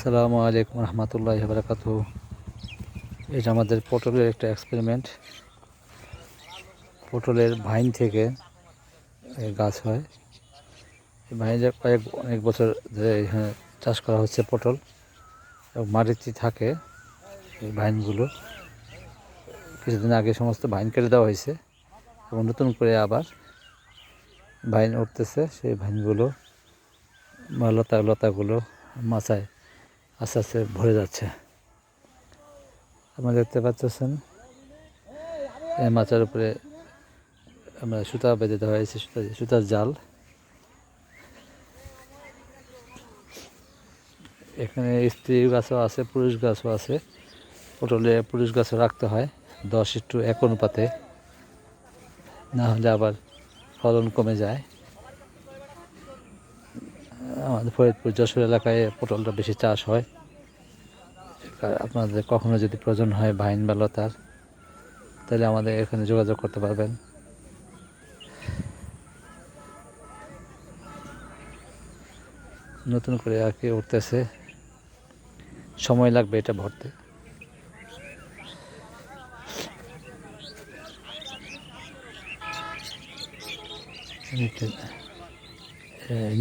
আসসালামু আলাইকুম রহমতুল্লাহি ওয়া বারাকাতুহু। এটা আমাদের পটলের একটা এক্সপেরিমেন্ট। পটলের ভাইন থেকে গাছ হয়। এই ভাইনের অনেক বছর ধরে এখানে চাষ করা হচ্ছে পটল, এবং মাটিতে থাকে এই ভাইনগুলো। কিছুদিন আগে সমস্ত ভাইন কেটে দেওয়া হয়েছে এবং নতুন করে আবার ভাইন উঠতেছে। সেই ভাইনগুলো বা লতাগুলো মাচায় আস্তে আস্তে ভরে যাচ্ছে। আপনারা দেখতে পাচ্ছেন এই মাচার উপরে আমরা সুতা বেঁধে দেওয়া হয়েছে, সুতার জাল। এখানে স্ত্রী গাছও আছে, পুরুষ গাছও আছে। পটলে পুরুষ গাছও রাখতে হয় 10:1 অনুপাতে, না হলে আবার ফলন কমে যায়। আমাদের ফরিদপুর যশোর এলাকায় পটলটা বেশি চাষ হয়। আপনাদের কখনো যদি প্রয়োজন হয় ভাইন বা লতার, তাহলে আমাদের এখানে যোগাযোগ করতে পারবেন। নতুন করে আর কি উঠতেছে, সময় লাগবে এটা ভরতে।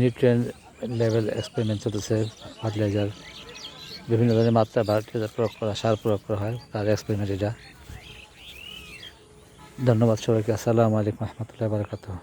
নিউট্রিয়েন্ট লেভেল এক্সপেরিমেন্ট চলতেছে। ফার্টিলাইজার, বিভিন্ন ধরনের মাত্রা ফার্টিলাইজার প্রয়োগ করা, সার প্রয়োগ করা হয়, তার এক্সপেরিমেন্ট এটা। ধন্যবাদ সবাইকে। আসসালামু আলাইকুম রহমতুল্লাহি ওয়া বারাকাতুহু।